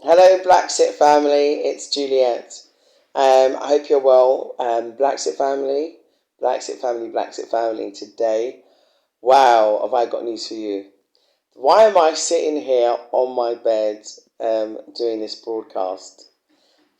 Hello, BlaXit family. It's Juliet. I hope you're well. BlaXit family, BlaXit family, BlaXit family. Today, wow, have I got news for you? Why am I sitting here on my bed doing this broadcast?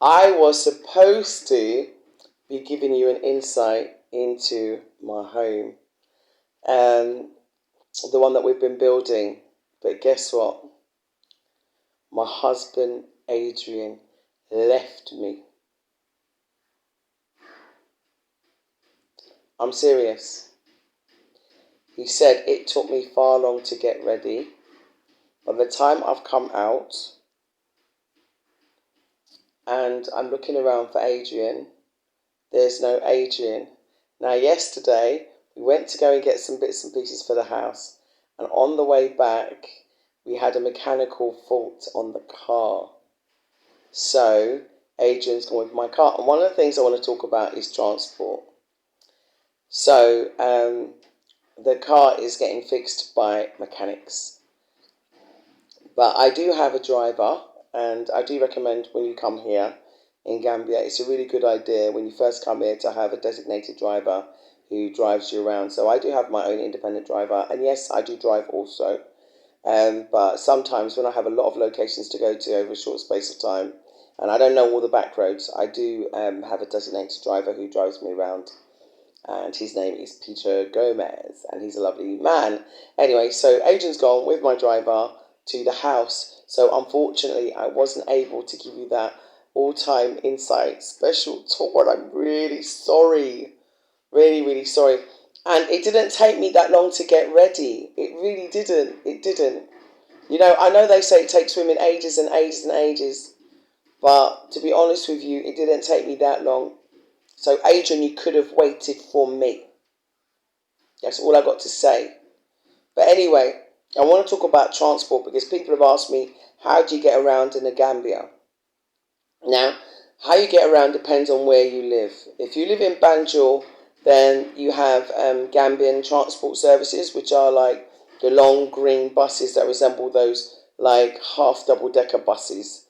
I was supposed to be giving you an insight into my home, um, the one that we've been building. But guess what? My husband, Adrian, left me. I'm serious. He said it took me far long to get ready. By the time I've come out and I'm looking around for Adrian, there's no Adrian. Now, yesterday we went to go and get some bits and pieces for the house, and on the way back we had a mechanical fault on the car. So Adrian's gone with my car, and one of the things I want to talk about is transport. So the car is getting fixed by mechanics. But I do have a driver, and I do recommend when you come here in Gambia, it's a really good idea when you first come here to have a designated driver who drives you around. So I do have my own independent driver, and yes, I do drive also. But sometimes when I have a lot of locations to go to over a short space of time, and I don't know all the back roads, I do have a designated driver who drives me around. And his name is Peter Gomez, and he's a lovely man. Anyway, so Adrian's gone with my driver to the house. So unfortunately, I wasn't able to give you that all-time insight special tour. I'm really sorry. Really, really sorry. And it didn't take me that long to get ready. It really didn't. It didn't. You know, I know they say it takes women ages and ages and ages. But to be honest with you, it didn't take me that long. So, Adrian, you could have waited for me. That's all I got to say. But anyway, I want to talk about transport because people have asked me, how do you get around in the Gambia? Now, how you get around depends on where you live. If you live in Banjul, then you have Gambian transport services, which are like the long green buses that resemble those like half double-decker buses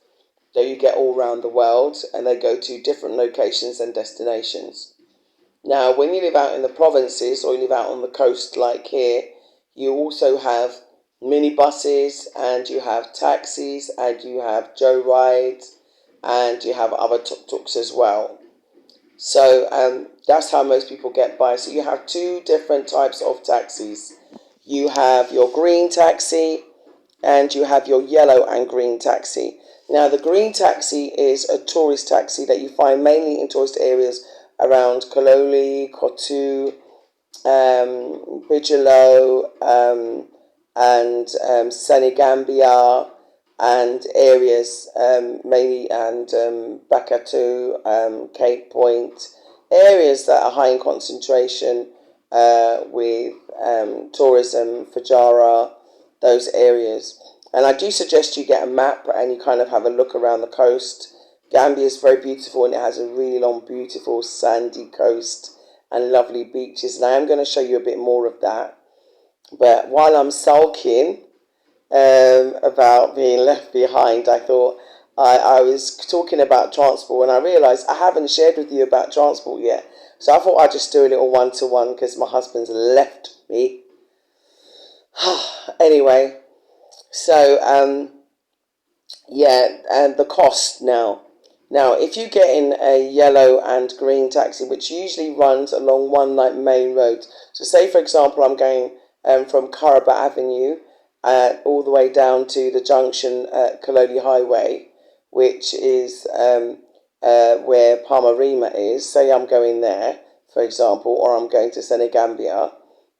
that you get all around the world, and they go to different locations and destinations. Now, when you live out in the provinces or you live out on the coast like here, you also have minibuses and you have taxis and you have Joe rides and you have other tuk-tuks as well. So that's how most people get by. So you have two different types of taxis. You have your green taxi and you have your yellow and green taxi. Now, the green taxi is a tourist taxi that you find mainly in tourist areas around Kololi, Kotu, Bijelo, and Senegambia, and areas mainly, and Bakatu, Cape Point, areas that are high in concentration with tourism, Fajara, those areas. And I do suggest you get a map and you kind of have a look around the coast. Gambia is very beautiful and it has a really long, beautiful sandy coast and lovely beaches. And I am going to show you a bit more of that. But while I'm sulking about being left behind, I thought I was talking about transport and I realised I haven't shared with you about transport yet. So I thought I'd just do a little one-to-one because my husband's left me. Anyway, so yeah, and the cost now. Now, if you get in a yellow and green taxi, which usually runs along one like main road, so say for example I'm going from Caraba Avenue all the way down to the junction at Kololi Highway, which is where Palmarima is. Say I'm going there, for example, or I'm going to Senegambia,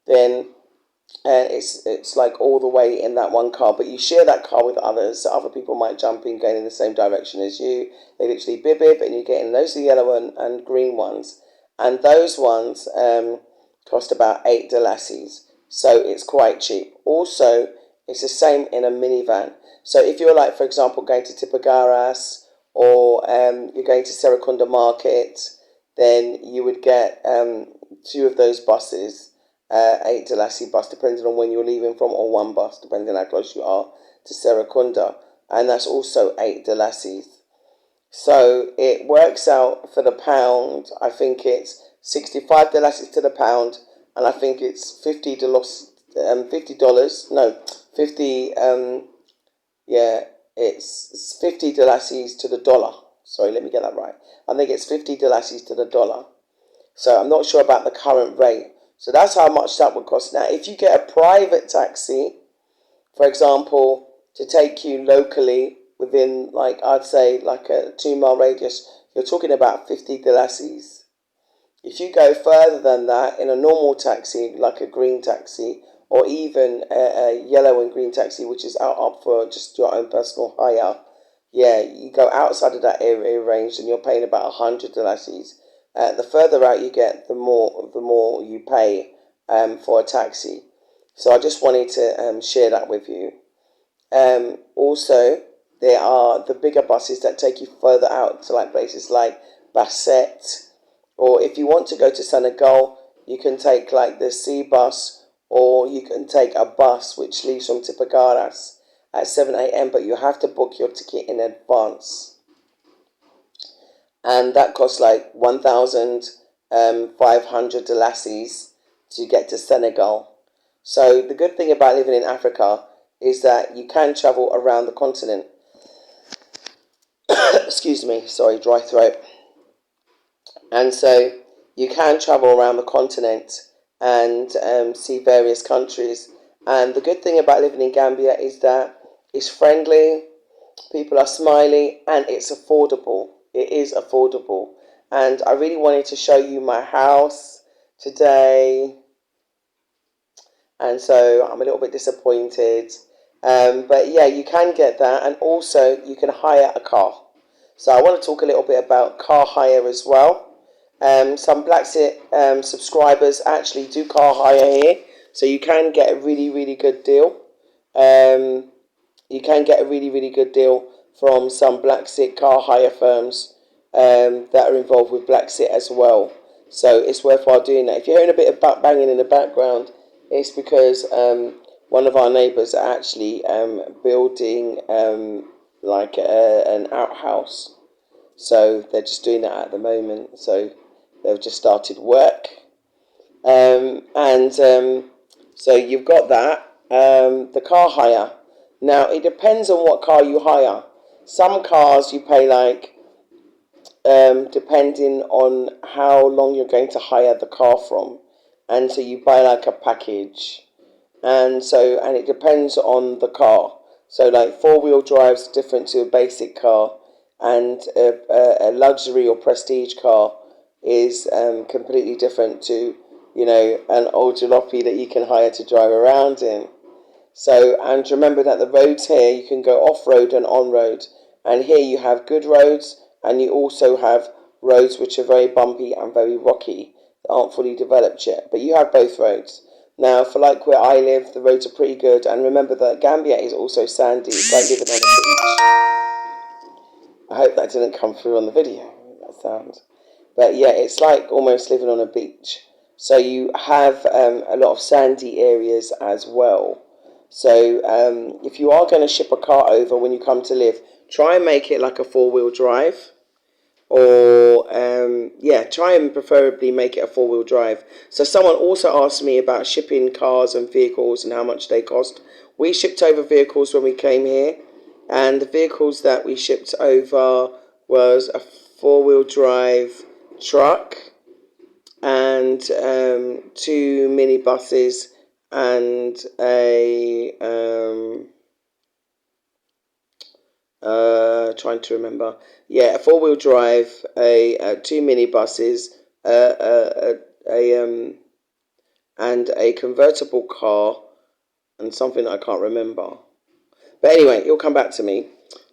then and it's like all the way in that one car, but you share that car with others, so other people might jump in going in the same direction as you. They literally bib and you get in. Those are the yellow and green ones, and those ones cost about $8, so it's quite cheap. Also, it's the same in a minivan. So if you're like, for example, going to Tipagaras or you're going to Serekunda Market, then you would get two of those buses, $8 bus, depending on when you're leaving from, or one bus, depending on how close you are to Serekunda. and that's also $8. So it works out for the pound. I think it's $65 to the pound, and I think it's $50. No, 50. Yeah, it's $50 to the dollar. Sorry, let me get that right. I think it's $50 to the dollar. So I'm not sure about the current rate. So that's how much that would cost. Now, if you get a private taxi, for example, to take you locally within, like, I'd say like a 2 mile radius, you're talking about $50. If you go further than that in a normal taxi, like a green taxi, or even a yellow and green taxi, which is out up for just your own personal hire, yeah, you go outside of that area range and you're paying about $100. The further out you get, the more you pay for a taxi. So I just wanted to share that with you. Also, there are the bigger buses that take you further out to like places like BlaXit, or if you want to go to Senegal, you can take like the sea bus, or you can take a bus which leaves from Tipagaras at 7 a.m. But you have to book your ticket in advance, and that costs like 1,500 dollars to get to Senegal. So the good thing about living in Africa is that you can travel around the continent. Excuse me, sorry, dry throat. And so you can travel around the continent and see various countries. And the good thing about living in Gambia is that it's friendly, people are smiley, and it's affordable. It is affordable. And I really wanted to show you my house today. And so I'm a little bit disappointed. But yeah, you can get that. And also you can hire a car. So I want to talk a little bit about car hire as well. Some BlaXit subscribers actually do car hire here. So you can get a really, really good deal. You can get a really, really good deal from some BlaXit car hire firms that are involved with BlaXit as well. So it's worthwhile doing that. If you're hearing a bit of banging in the background, it's because one of our neighbours are actually building like an outhouse. So they're just doing that at the moment. So they've just started work. So you've got that. The car hire. Now, it depends on what car you hire. Some cars you pay like, depending on how long you're going to hire the car from. And so you buy like a package. And it depends on the car. So like 4-wheel drive's different to a basic car. And a luxury or prestige car is completely different to, an old jalopy that you can hire to drive around in. So, and remember that the roads here, you can go off-road and on-road. And here you have good roads, and you also have roads which are very bumpy and very rocky, that aren't fully developed yet. But you have both roads. Now, for like where I live, the roads are pretty good. And remember that Gambia is also sandy. It's like living on a beach. I hope that didn't come through on the video, that sound. But yeah, it's like almost living on a beach. So you have a lot of sandy areas as well. So if you are going to ship a car over when you come to live, try and make it like a 4-wheel drive. Or, try and preferably make it a 4-wheel drive. So someone also asked me about shipping cars and vehicles and how much they cost. We shipped over vehicles when we came here. And the vehicles that we shipped over was a 4-wheel drive truck and 2 minibuses and trying to remember. Yeah, a 4-wheel drive, 2 minibuses, and a convertible car, and something I can't remember. But anyway, it'll come back to me.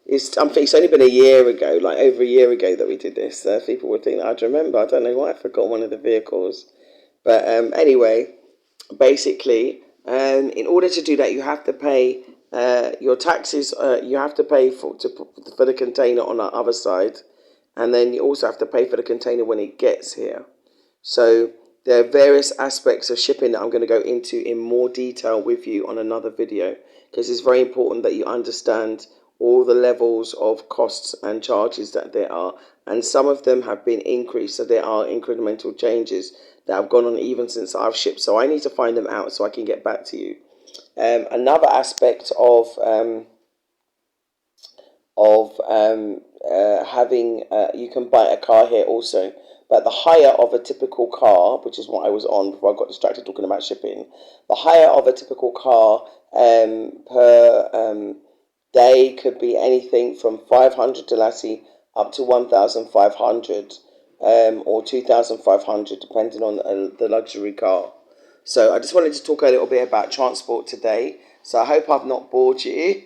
It's only been a year ago, like over a year ago, that we did this. People would think that I'd remember. I don't know why I forgot one of the vehicles. But anyway, basically, in order to do that, you have to pay your taxes. You have to pay for the container on the other side, and then you also have to pay for the container when it gets here. So there are various aspects of shipping that I'm going to go into in more detail with you on another video, because it's very important that you understand all the levels of costs and charges that there are, and some of them have been increased, so there are incremental changes that have gone on even since I've shipped. So I need to find them out so I can get back to you. Another aspect of having you can buy a car here also, but the hire of a typical car, which is what I was on before I got distracted talking about shipping, the hire of a typical car per day could be anything from 500 Dalasi up to 1,500 or 2,500 depending on the luxury car. So I just wanted to talk a little bit about transport today. So I hope I've not bored you.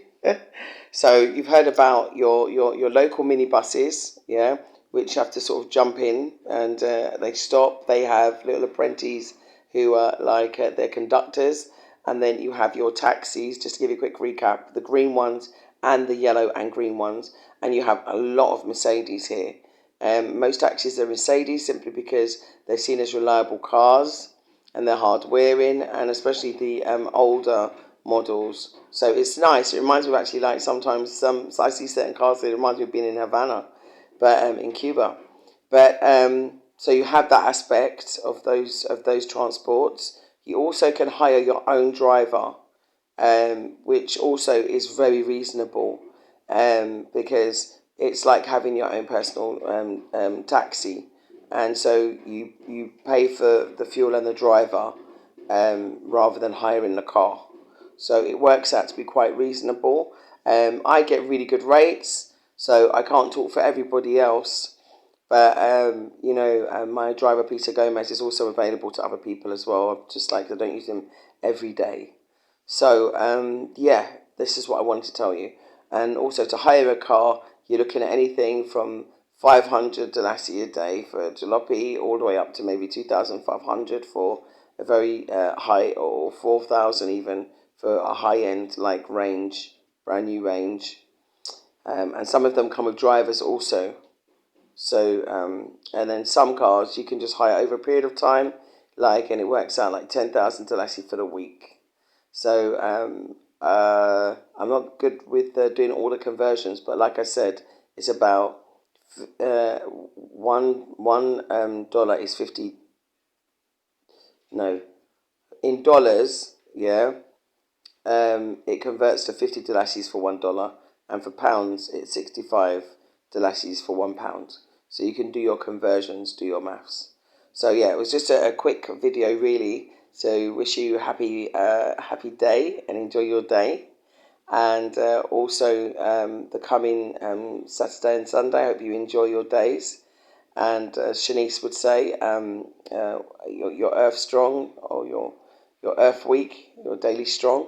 So you've heard about your local minibuses, yeah, which have to sort of jump in and they stop. They have little apprentices who are like their conductors. And then you have your taxis, just to give you a quick recap, the green ones and the yellow and green ones. And you have a lot of Mercedes here. Most taxis are Mercedes simply because they're seen as reliable cars and they're hard wearing, and especially the older models. So it's nice. It reminds me of actually like sometimes so I see certain cars that reminds me of being in Havana, but in Cuba. But so you have that aspect of those transports. You also can hire your own driver, which also is very reasonable, because it's like having your own personal taxi, and so you pay for the fuel and the driver rather than hiring the car. So it works out to be quite reasonable. I get really good rates, so I can't talk for everybody else. But my driver Peter Gomez is also available to other people as well. Just like I don't use him every day. So yeah, this is what I wanted to tell you. And also to hire a car, you're looking at anything from 500 Dalasi a day for a jalopy, all the way up to maybe 2,500 for a very high, or 4,000 even for a high end like range, brand new range. And some of them come with drivers also. So, and then some cars you can just hire over a period of time, and it works out like 10,000 Dalasi for the week. So, I'm not good with doing all the conversions, but like I said, it's about one dollar is 50. No, in dollars, yeah. It converts to 50 Dalasis for $1, and for pounds, it's 65 Dalasis for £1. So you can do your conversions, do your maths. So yeah, it was just a quick video, really. So wish you a happy day and enjoy your day. And also the coming Saturday and Sunday, I hope you enjoy your days. And as Shanice would say, your Earth Strong, or your Earth Week, your Daily Strong,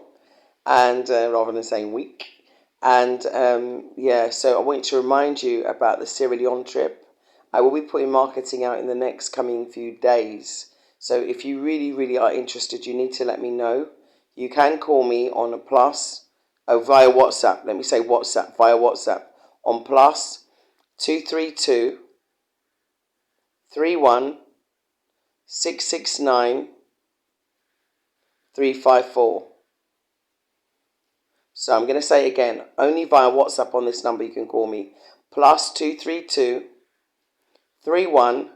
and rather than saying week. And yeah, so I want to remind you about the Sierra Leone trip. I will be putting marketing out in the next coming few days. So if you really, really are interested, you need to let me know. You can call me on a via WhatsApp. Let me say WhatsApp, via WhatsApp on plus 232 31 669 354. So I'm going to say it again, only via WhatsApp on this number you can call me. Plus 232 31